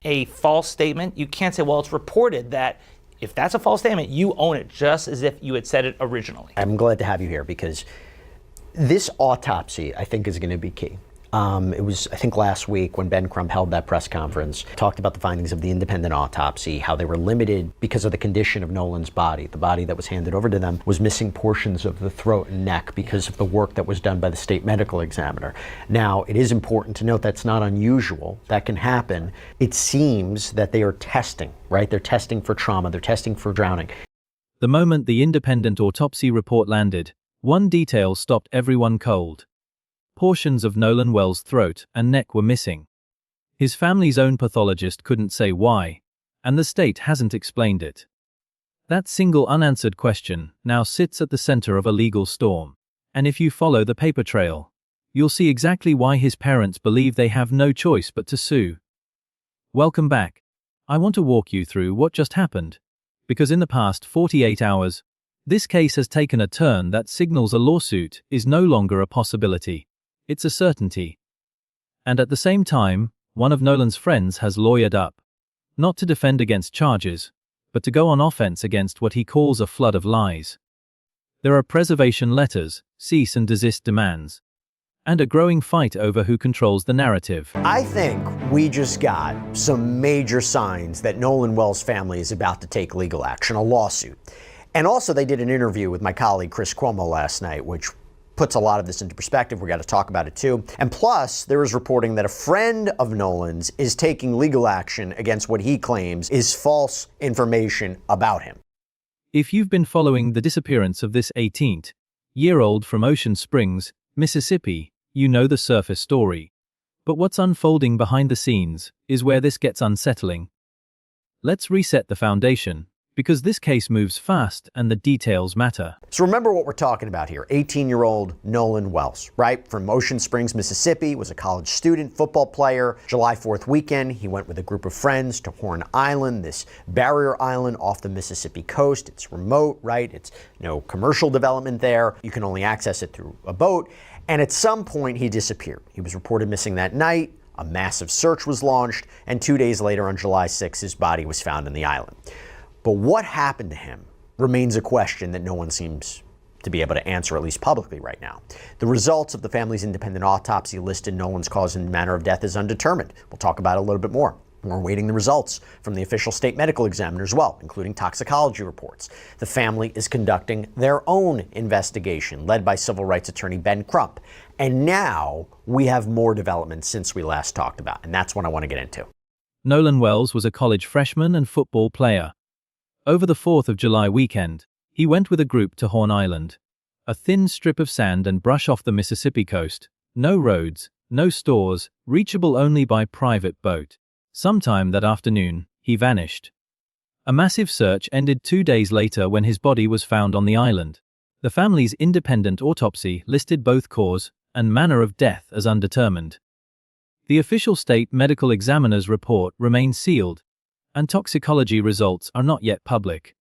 a false statement, you can't say, well, it's reported that. If that's a false statement, you own it just as if you had said it originally. I'm glad to have you here because this autopsy, I think, is going to be key. It was, I think, last week when Ben Crump held that press conference, talked about the findings of the independent autopsy, how they were limited because of the condition of Nolan's body. The body that was handed over to them was missing portions of the throat and neck because of the work that was done by the state medical examiner. Now, it is important to note that's not unusual. That can happen. It seems that they are testing, right? They're testing for trauma. They're testing for drowning. The moment the independent autopsy report landed, one detail stopped everyone cold. Portions of Nolan Wells' throat and neck were missing. His family's own pathologist couldn't say why, and the state hasn't explained it. That single unanswered question now sits at the center of a legal storm, and if you follow the paper trail, you'll see exactly why his parents believe they have no choice but to sue. Welcome back. I want to walk you through what just happened, because in the past 48 hours, this case has taken a turn that signals a lawsuit is no longer a possibility. It's a certainty. And at the same time, one of Nolan's friends has lawyered up, not to defend against charges, but to go on offense against what he calls a flood of lies. There are preservation letters, cease-and-desist demands, and a growing fight over who controls the narrative. I think we just got some major signs that Nolan Wells' family is about to take legal action, a lawsuit. And also they did an interview with my colleague Chris Cuomo last night, which puts a lot of this into perspective. We got to talk about it too. And plus, there is reporting that a friend of Nolan's is taking legal action against what he claims is false information about him. If you've been following the disappearance of this 18-year-old from Ocean Springs, Mississippi, you know the surface story. But what's unfolding behind the scenes is where this gets unsettling. Let's reset the foundation, because this case moves fast and the details matter. So remember what we're talking about here. 18-year-old Nolan Wells, right? From Ocean Springs, Mississippi, was a college student, football player. July 4th weekend, he went with a group of friends to Horn Island, this barrier island off the Mississippi coast. It's remote, right? It's no commercial development there. You can only access it through a boat. And at some point, he disappeared. He was reported missing that night. A massive search was launched. And 2 days later, on July 6th, his body was found on the island. But what happened to him remains a question that no one seems to be able to answer, at least publicly right now. The results of the family's independent autopsy listed Nolan's cause and manner of death as undetermined. We'll talk about it a little bit more. We're awaiting the results from the official state medical examiner as well, including toxicology reports. The family is conducting their own investigation, led by civil rights attorney Ben Crump. And now we have more developments since we last talked about, and that's what I want to get into. Nolan Wells was a college freshman and football player. Over the 4th of July weekend, he went with a group to Horn Island, a thin strip of sand and brush off the Mississippi coast, no roads, no stores, reachable only by private boat. Sometime that afternoon, he vanished. A massive search ended 2 days later when his body was found on the island. The family's independent autopsy listed both cause and manner of death as undetermined. The official state medical examiner's report remains sealed, and toxicology results are not yet public.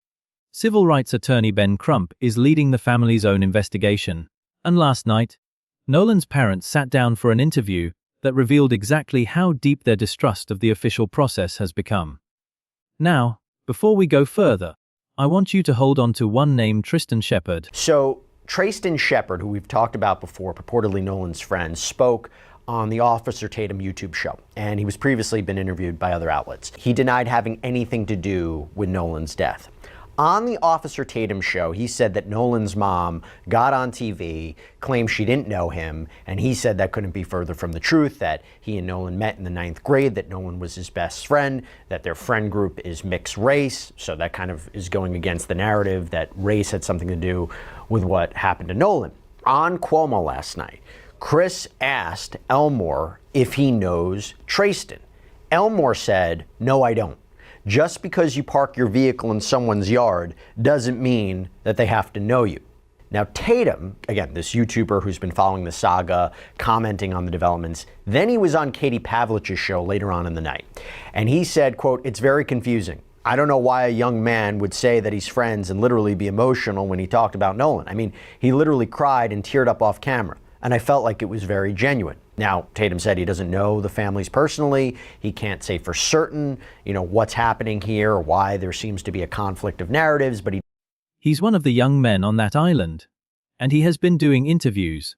Civil rights attorney Ben Crump is leading the family's own investigation, and last night, Nolan's parents sat down for an interview that revealed exactly how deep their distrust of the official process has become. Now, before we go further, I want you to hold on to one name, Tristan Shepard. So, Tristan Shepard, who we've talked about before, purportedly Nolan's friend, spoke on the Officer Tatum YouTube show, and he was previously been interviewed by other outlets. He denied having anything to do with Nolan's death. On the Officer Tatum show, he said that Nolan's mom got on TV, claimed she didn't know him, and he said that couldn't be further from the truth, that he and Nolan met in the 9th grade, that Nolan was his best friend, that their friend group is mixed race, so that kind of is going against the narrative that race had something to do with what happened to Nolan. On Cuomo last night, Chris asked Elmore if he knows Tristan. Elmore said, "No, I don't. Just because you park your vehicle in someone's yard doesn't mean that they have to know you." Now, Tatum, again, this YouTuber who's been following the saga, commenting on the developments, then he was on Katie Pavlich's show later on in the night. And he said, quote, "It's very confusing. I don't know why a young man would say that he's friends and literally be emotional when he talked about Nolan. I mean, he literally cried and teared up off camera. And I felt like it was very genuine." Now, Tatum said he doesn't know the families personally. He can't say for certain, what's happening here or why there seems to be a conflict of narratives, but He's one of the young men on that island, and he has been doing interviews.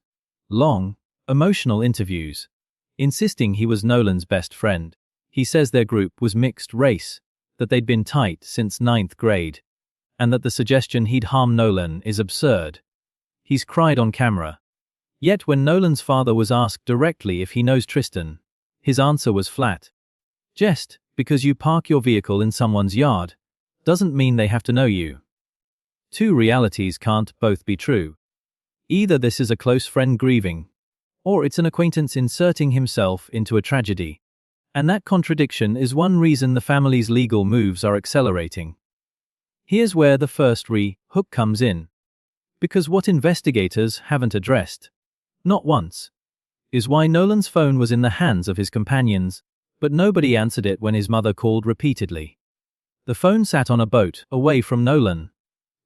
Long, emotional interviews. Insisting he was Nolan's best friend. He says their group was mixed race, that they'd been tight since 9th grade, and that the suggestion he'd harm Nolan is absurd. He's cried on camera. Yet when Nolan's father was asked directly if he knows Tristan, his answer was flat. Just because you park your vehicle in someone's yard doesn't mean they have to know you. Two realities can't both be true. Either this is a close friend grieving, or it's an acquaintance inserting himself into a tragedy. And that contradiction is one reason the family's legal moves are accelerating. Here's where the first hook comes in. Because what investigators haven't addressed, not once, is why Nolan's phone was in the hands of his companions, but nobody answered it when his mother called repeatedly. The phone sat on a boat away from Nolan.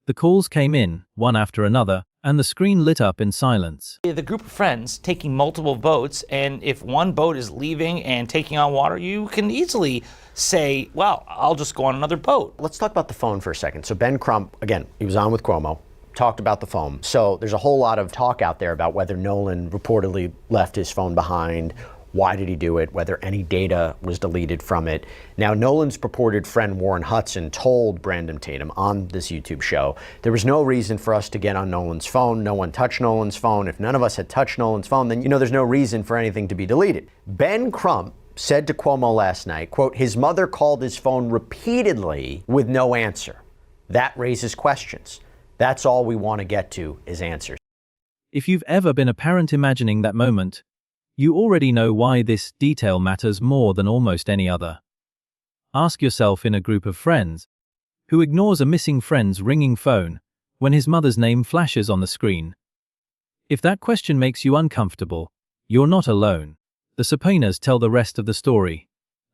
The calls came in, one after another, and the screen lit up in silence. The group of friends taking multiple boats, and if one boat is leaving and taking on water, you can easily say, well, I'll just go on another boat. Let's talk about the phone for a second. So Ben Crump, again, he was on with Cuomo, talked about the phone. So there's a whole lot of talk out there about whether Nolan reportedly left his phone behind, why did he do it, whether any data was deleted from it. Now, Nolan's purported friend Warren Hudson told Brandon Tatum on this YouTube show, there was no reason for us to get on Nolan's phone. No one touched Nolan's phone. If none of us had touched Nolan's phone, then, there's no reason for anything to be deleted. Ben Crump said to Cuomo last night, quote, his mother called his phone repeatedly with no answer. That raises questions. That's all we want to get to is answers. If you've ever been a parent imagining that moment, you already know why this detail matters more than almost any other. Ask yourself in a group of friends who ignores a missing friend's ringing phone when his mother's name flashes on the screen. If that question makes you uncomfortable, you're not alone. The subpoenas tell the rest of the story.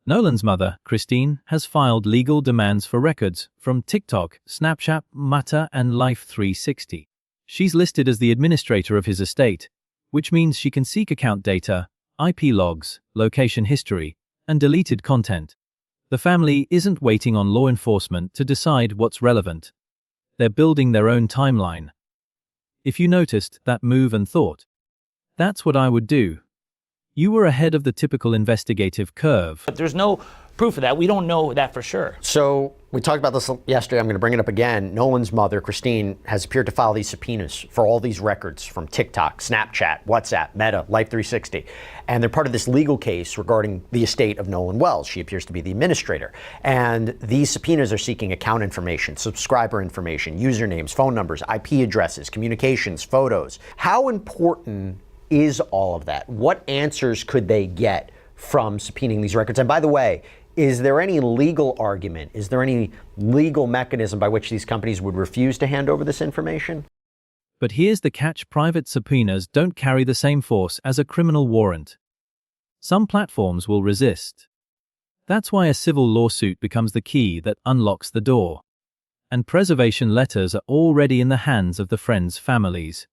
Nolan's mother, Christine, has filed legal demands for records from TikTok, Snapchat, Meta, and Life 360. She's listed as the administrator of his estate, which means she can seek account data, IP logs, location history, and deleted content. The family isn't waiting on law enforcement to decide what's relevant. They're building their own timeline. If you noticed that move and thought, that's what I would do, you were ahead of the typical investigative curve. But there's no proof of that. We don't know that for sure. So we talked about this yesterday. I'm going to bring it up again. Nolan's mother, Christine, has appeared to file these subpoenas for all these records from TikTok, Snapchat, WhatsApp, Meta, Life 360. And they're part of this legal case regarding the estate of Nolan Wells. She appears to be the administrator. And these subpoenas are seeking account information, subscriber information, usernames, phone numbers, IP addresses, communications, photos. How important is all of that? What answers could they get from subpoenaing these records? And by the way, is there any legal argument? Is there any legal mechanism by which these companies would refuse to hand over this information? But here's the catch: private subpoenas don't carry the same force as a criminal warrant. Some platforms will resist. That's why a civil lawsuit becomes the key that unlocks the door. And preservation letters are already in the hands of the friends' families.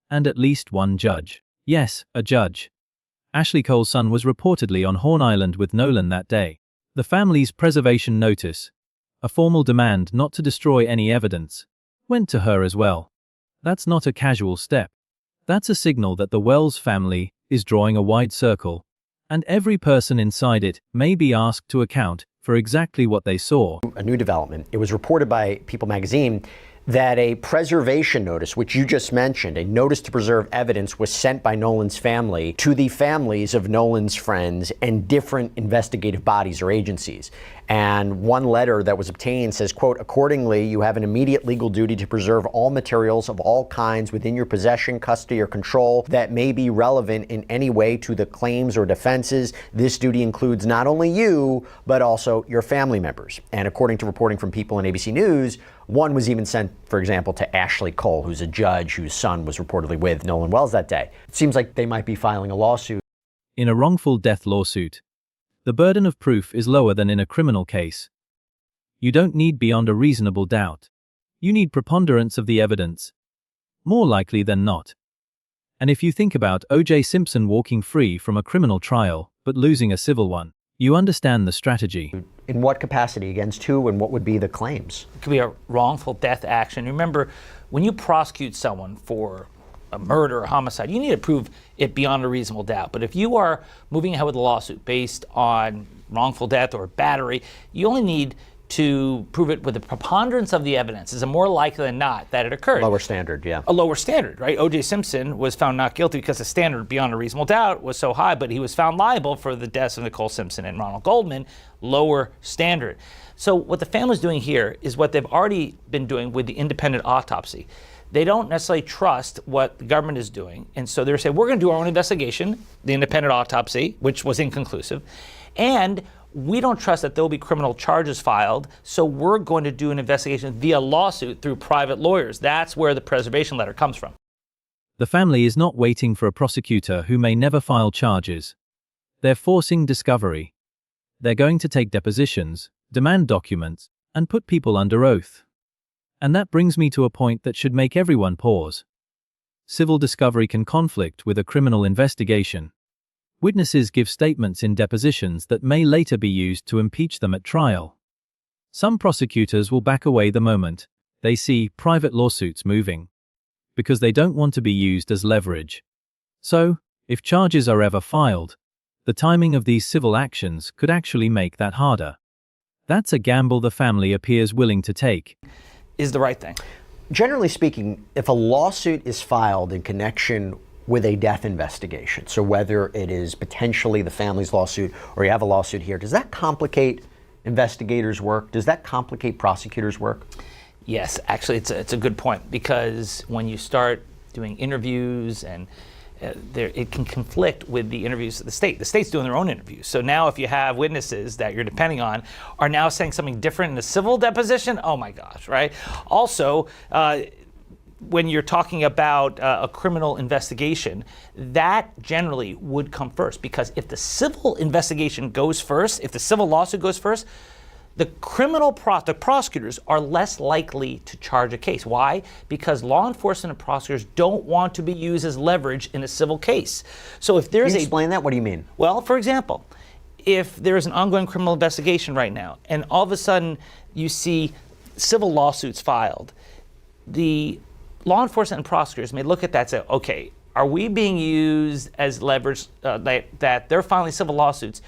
And at least one judge. Yes, a judge. Ashley Cole's son was reportedly on Horn Island with Nolan that day. The family's preservation notice, a formal demand not to destroy any evidence, went to her as well. That's not a casual step. That's a signal that the Wells family is drawing a wide circle, and every person inside it may be asked to account for exactly what they saw. A new development. It was reported by People magazine that a preservation notice, which you just mentioned, a notice to preserve evidence, was sent by Nolan's family to the families of Nolan's friends and different investigative bodies or agencies. And one letter that was obtained says, quote, accordingly, you have an immediate legal duty to preserve all materials of all kinds within your possession, custody, or control that may be relevant in any way to the claims or defenses. This duty includes not only you, but also your family members. And according to reporting from People and ABC News, one was even sent, for example, to Ashley Cole, who's a judge whose son was reportedly with Nolan Wells that day. It seems like they might be filing a lawsuit. In a wrongful death lawsuit, the burden of proof is lower than in a criminal case. You don't need beyond a reasonable doubt. You need preponderance of the evidence. More likely than not. And if you think about O.J. Simpson walking free from a criminal trial, but losing a civil one, you understand the strategy. In what capacity, against who, and what would be the claims? It could be a wrongful death action. Remember, when you prosecute someone for a murder or homicide, you need to prove it beyond a reasonable doubt. But if you are moving ahead with a lawsuit based on wrongful death or battery, you only need to prove it with the preponderance of the evidence. Is it more likely than not that it occurred? Lower standard, yeah. A lower standard, right? O.J. Simpson was found not guilty because the standard beyond a reasonable doubt was so high, but he was found liable for the deaths of Nicole Simpson and Ronald Goldman, lower standard. So what the family's doing here is what they've already been doing with the independent autopsy. They don't necessarily trust what the government is doing, and so they're saying, we're going to do our own investigation, the independent autopsy, which was inconclusive, and we don't trust that there will be criminal charges filed, so we're going to do an investigation via lawsuit through private lawyers. That's where the preservation letter comes from. The family is not waiting for a prosecutor who may never file charges. They're forcing discovery. They're going to take depositions, demand documents, and put people under oath. And that brings me to a point that should make everyone pause. Civil discovery can conflict with a criminal investigation. Witnesses give statements in depositions that may later be used to impeach them at trial. Some prosecutors will back away the moment they see private lawsuits moving, because they don't want to be used as leverage. So, if charges are ever filed, the timing of these civil actions could actually make that harder. That's a gamble the family appears willing to take. Is the right thing. Generally speaking, if a lawsuit is filed in connection with a death investigation, so whether it is potentially the family's lawsuit or you have a lawsuit here, does that complicate investigators' work? Does that complicate prosecutors' work? Yes, actually, it's a good point, because when you start doing interviews and it can conflict with the interviews of the state. The state's doing their own interviews. So now if you have witnesses that you're depending on are now saying something different in a civil deposition, oh my gosh, right? Also, when you're talking about a criminal investigation, that generally would come first, because if the civil investigation goes first, if the civil lawsuit goes first, the prosecutors are less likely to charge a case. Why? Because law enforcement and prosecutors don't want to be used as leverage in a civil case. So if there's Can you explain that? What do you mean? Well, for example, if there is an ongoing criminal investigation right now, and all of a sudden you see civil lawsuits filed, the law enforcement and prosecutors may look at that and say, okay, are we being used as leverage, that they're filing civil lawsuits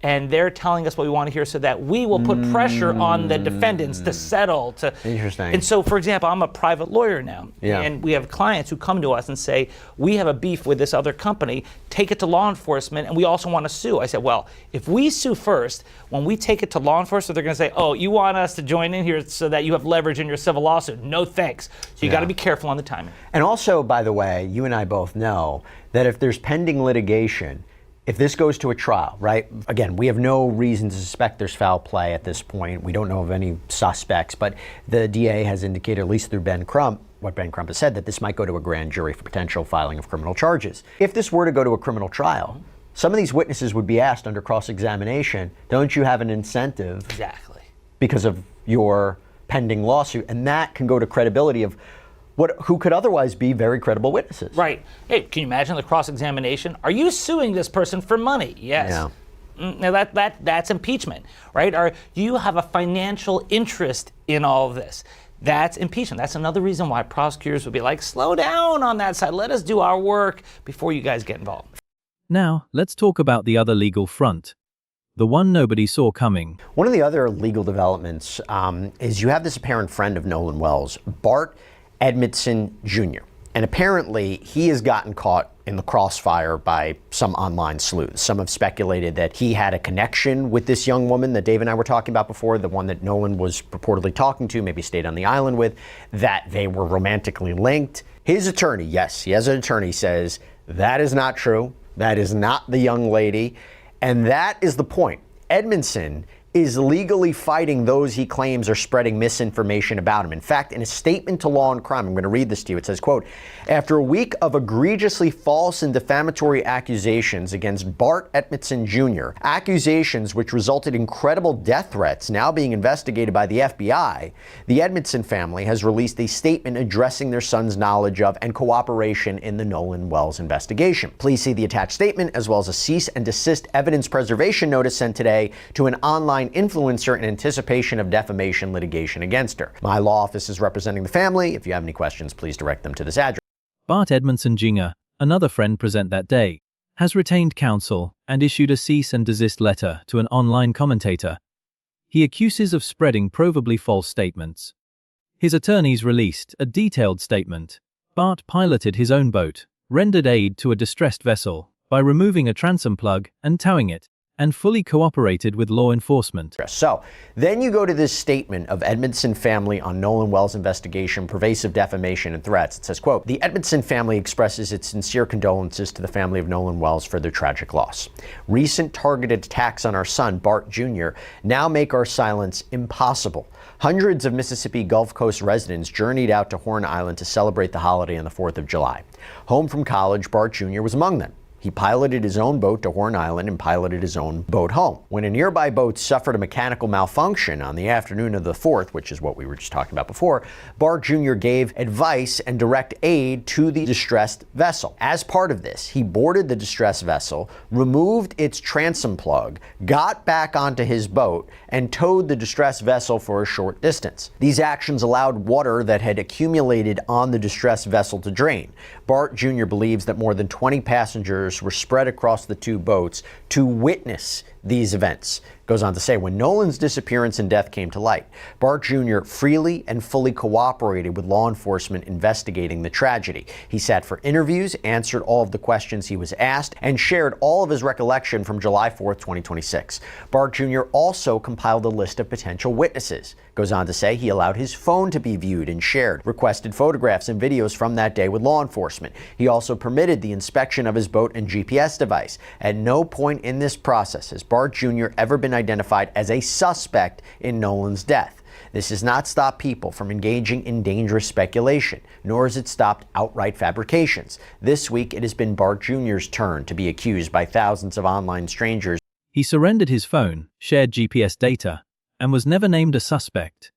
and they're telling us what we want to hear so that we will put pressure on the defendants to settle. Interesting. And so, for example, I'm a private lawyer now, Yeah. and we have clients who come to us and say, we have a beef with this other company, take it to law enforcement, and we also want to sue. I said, well, if we sue first, when we take it to law enforcement, they're going to say, oh, you want us to join in here so that you have leverage in your civil lawsuit. No thanks. So you got to be careful on the timing. And also, by the way, you and I both know that if there's pending litigation, if this goes to a trial, right? Again, we have no reason to suspect there's foul play at this point. We don't know of any suspects, but the DA has indicated, at least through Ben Crump, what Ben Crump has said, that this might go to a grand jury for potential filing of criminal charges. If this were to go to a criminal trial, some of these witnesses would be asked under cross-examination, don't you have an incentive? Exactly. Because of your pending lawsuit, and that can go to credibility of who could otherwise be very credible witnesses. Right. Hey, can you imagine the cross-examination? Are you suing this person for money? Yes. Yeah. Now that's impeachment, right? Or do you have a financial interest in all of this? That's impeachment. That's another reason why prosecutors would be like, slow down on that side. Let us do our work before you guys get involved. Now, let's talk about the other legal front. The one nobody saw coming. One of the other legal developments is you have this apparent friend of Nolan Wells, Bart Edmondson Jr. And apparently he has gotten caught in the crossfire by some online sleuths. Some have speculated that he had a connection with this young woman that Dave and I were talking about before, the one that Nolan was purportedly talking to, maybe stayed on the island with, that they were romantically linked. His attorney, yes, he has an attorney, says that is not true. That is not the young lady. And that is the point. Edmondson is legally fighting those he claims are spreading misinformation about him. In fact, in a statement to Law and Crime, I'm going to read this to you. It says, quote, "After a week of egregiously false and defamatory accusations against Bart Edmondson Jr., accusations which resulted in credible death threats now being investigated by the FBI, the Edmondson family has released a statement addressing their son's knowledge of and cooperation in the Nolan Wells investigation. Please see the attached statement as well as a cease and desist evidence preservation notice sent today to an online influencer in anticipation of defamation litigation against her. My law office is representing the family. If you have any questions, please direct them to this address." Bart Edmondson Jr., another friend present that day, has retained counsel and issued a cease and desist letter to an online commentator he accuses of spreading provably false statements. His attorneys released a detailed statement. Bart piloted his own boat, rendered aid to a distressed vessel by removing a transom plug and towing it, and fully cooperated with law enforcement. So then you go to this statement of Edmondson family on Nolan Wells investigation, pervasive defamation and threats. It says, quote, "The Edmondson family expresses its sincere condolences to the family of Nolan Wells for their tragic loss. Recent targeted attacks on our son, Bart Jr., now make our silence impossible. Hundreds of Mississippi Gulf Coast residents journeyed out to Horn Island to celebrate the holiday on the 4th of July. Home from college, Bart Jr. was among them. He piloted his own boat to Horn Island and piloted his own boat home. When a nearby boat suffered a mechanical malfunction on the afternoon of the 4th, which is what we were just talking about before, Bart Jr. gave advice and direct aid to the distressed vessel. As part of this, he boarded the distressed vessel, removed its transom plug, got back onto his boat, and towed the distressed vessel for a short distance. These actions allowed water that had accumulated on the distressed vessel to drain. Bart Jr. believes that more than 20 passengers were spread across the two boats to witness these events." Goes on to say, when Nolan's disappearance and death came to light, Bart Jr. freely and fully cooperated with law enforcement investigating the tragedy. He sat for interviews, answered all of the questions he was asked, and shared all of his recollection from July 4th, 2026. Bart Jr. also compiled a list of potential witnesses. Goes on to say he allowed his phone to be viewed and shared, requested photographs and videos from that day with law enforcement. He also permitted the inspection of his boat and GPS device. At no point in this process has Bart Jr. ever been identified as a suspect in Nolan's death. This has not stopped people from engaging in dangerous speculation, nor has it stopped outright fabrications. This week, it has been Bart Jr.'s turn to be accused by thousands of online strangers. He surrendered his phone, shared GPS data, and was never named a suspect.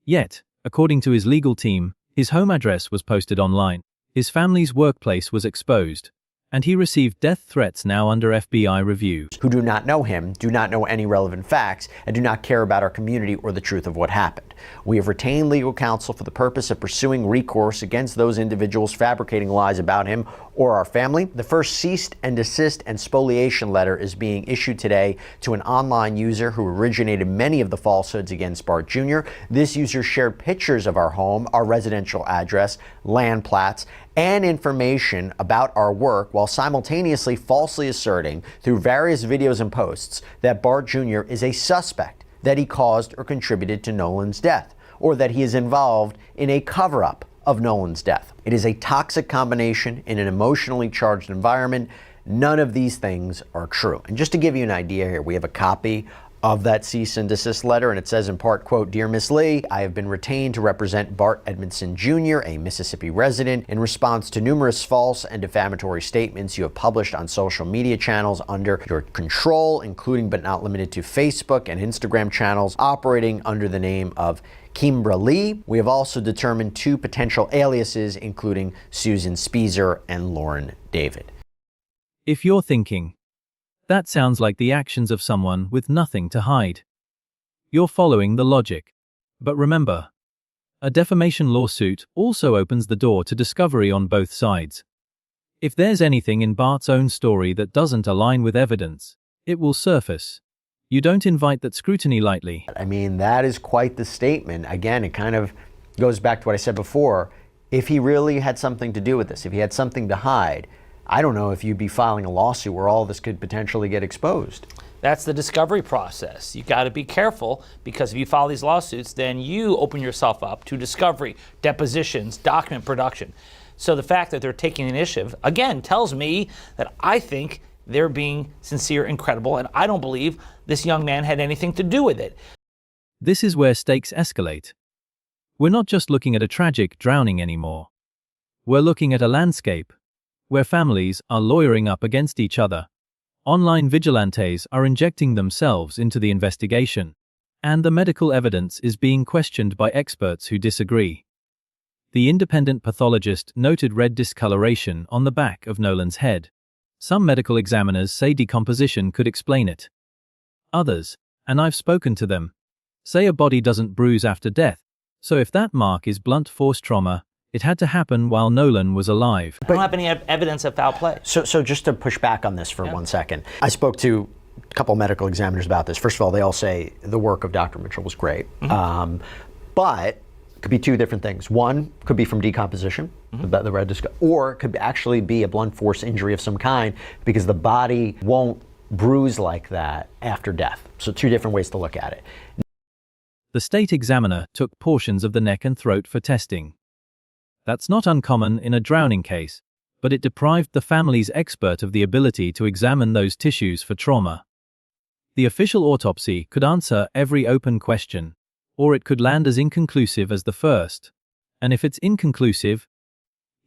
Yet, according to his legal team, his home address was posted online, his family's workplace was exposed, and he received death threats now under FBI review. Who do not know him, do not know any relevant facts, and do not care about our community or the truth of what happened. We have retained legal counsel for the purpose of pursuing recourse against those individuals fabricating lies about him or our family. The first cease and desist and spoliation letter is being issued today to an online user who originated many of the falsehoods against Bart Jr. This user shared pictures of our home, our residential address, land plats, and information about our work while simultaneously falsely asserting through various videos and posts that Bart Jr. is a suspect, that he caused or contributed to Nolan's death, or that he is involved in a cover-up of Nolan's death. It is a toxic combination in an emotionally charged environment. None of these things are true. And just to give you an idea here, we have a copy of that cease and desist letter, and it says in part, quote, "Dear Miss Lee, I have been retained to represent Bart Edmondson Jr., a Mississippi resident, in response to numerous false and defamatory statements you have published on social media channels under your control, including but not limited to Facebook and Instagram channels operating under the name of Kimbra Lee. We have also determined 2 potential aliases, including Susan Speezer and Lauren David." If you're thinking, that sounds like the actions of someone with nothing to hide, you're following the logic. But remember, a defamation lawsuit also opens the door to discovery on both sides. If there's anything in Bart's own story that doesn't align with evidence, it will surface. You don't invite that scrutiny lightly. I mean, that is quite the statement. Again, it kind of goes back to what I said before. If he really had something to do with this, if he had something to hide, I don't know if you'd be filing a lawsuit where all this could potentially get exposed. That's the discovery process. You got to be careful, because if you file these lawsuits, then you open yourself up to discovery, depositions, document production. So the fact that they're taking initiative, again, tells me that I think they're being sincere and credible, and I don't believe this young man had anything to do with it. This is where stakes escalate. We're not just looking at a tragic drowning anymore. We're looking at a landscape where families are lawyering up against each other. Online vigilantes are injecting themselves into the investigation, and the medical evidence is being questioned by experts who disagree. The independent pathologist noted red discoloration on the back of Nolan's head. Some medical examiners say decomposition could explain it. Others, and I've spoken to them, say a body doesn't bruise after death, so if that mark is blunt force trauma, it had to happen while Nolan was alive. I don't have any evidence of foul play. So just to push back on this for 1 second, I spoke to a couple medical examiners about this. First of all, they all say the work of Dr. Mitchell was great, but it could be two different things. One could be from decomposition, the red disc, or it could actually be a blunt force injury of some kind because the body won't bruise like that after death. So two different ways to look at it. The state examiner took portions of the neck and throat for testing. That's not uncommon in a drowning case, but it deprived the family's expert of the ability to examine those tissues for trauma. The official autopsy could answer every open question, or it could land as inconclusive as the first. And if it's inconclusive,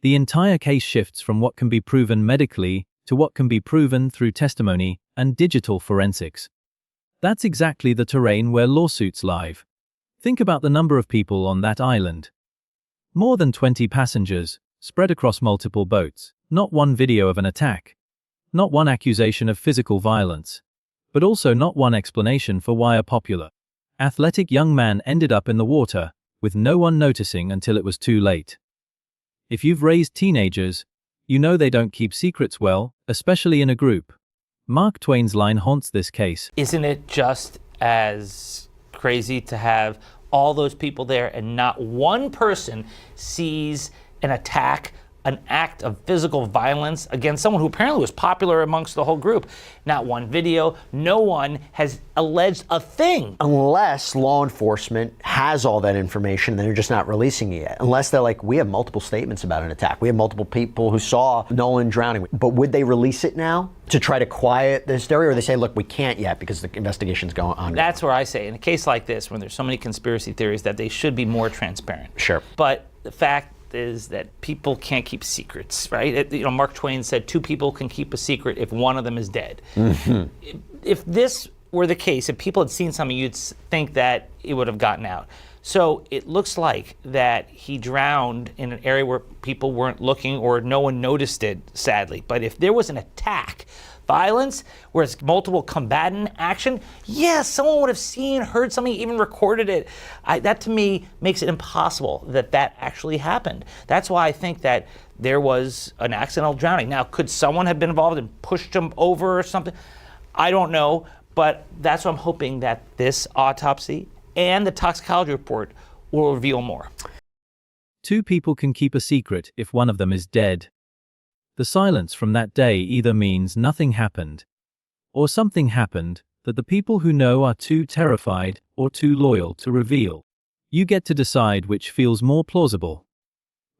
the entire case shifts from what can be proven medically to what can be proven through testimony and digital forensics. That's exactly the terrain where lawsuits live. Think about the number of people on that island. More than 20 passengers, spread across multiple boats, not one video of an attack, not one accusation of physical violence, but also not one explanation for why a popular, athletic young man ended up in the water, with no one noticing until it was too late. If you've raised teenagers, you know they don't keep secrets well, especially in a group. Mark Twain's line haunts this case. Isn't it just as crazy to have all those people there and not one person sees an attack, an act of physical violence against someone who apparently was popular amongst the whole group? Not one video, no one has alleged a thing. Unless law enforcement has all that information and they're just not releasing it yet. Unless they're like, we have multiple statements about an attack. We have multiple people who saw Nolan drowning. But would they release it now to try to quiet the hysteria? Or they say, look, we can't yet because the investigation's going on. That's where I say, in a case like this, when there's so many conspiracy theories, that they should be more transparent. Sure. But the fact is that people can't keep secrets, right? Mark Twain said 2 people can keep a secret if one of them is dead. If this were the case, if people had seen something, you'd think that it would have gotten out. So it looks like that he drowned in an area where people weren't looking or no one noticed it, sadly. But if there was an attack, violence, where it's multiple combatant action, yes, someone would have seen, heard something, even recorded it. That to me makes it impossible that that actually happened. That's why I think that there was an accidental drowning. Now, could someone have been involved and pushed him over or something? I don't know, but that's what I'm hoping, that this autopsy and the toxicology report will reveal more. 2 people can keep a secret if one of them is dead. The silence from that day either means nothing happened, or something happened that the people who know are too terrified or too loyal to reveal. You get to decide which feels more plausible.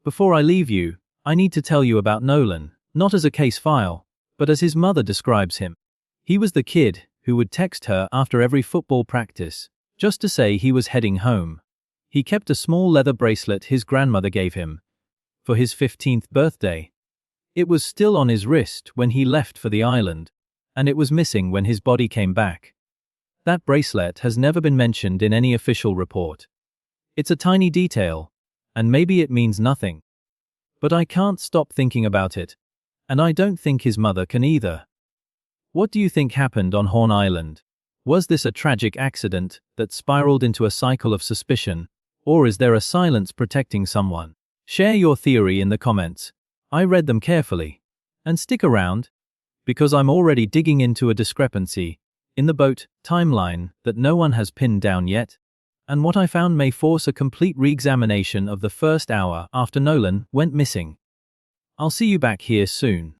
Before I leave you, I need to tell you about Nolan, not as a case file, but as his mother describes him. He was the kid who would text her after every football practice, just to say he was heading home. He kept a small leather bracelet his grandmother gave him for his 15th birthday. It was still on his wrist when he left for the island, and it was missing when his body came back. That bracelet has never been mentioned in any official report. It's a tiny detail, and maybe it means nothing. But I can't stop thinking about it, and I don't think his mother can either. What do you think happened on Horn Island? Was this a tragic accident that spiraled into a cycle of suspicion, or is there a silence protecting someone? Share your theory in the comments. I read them carefully. And stick around, because I'm already digging into a discrepancy in the boat timeline that no one has pinned down yet, and what I found may force a complete re-examination of the first hour after Nolan went missing. I'll see you back here soon.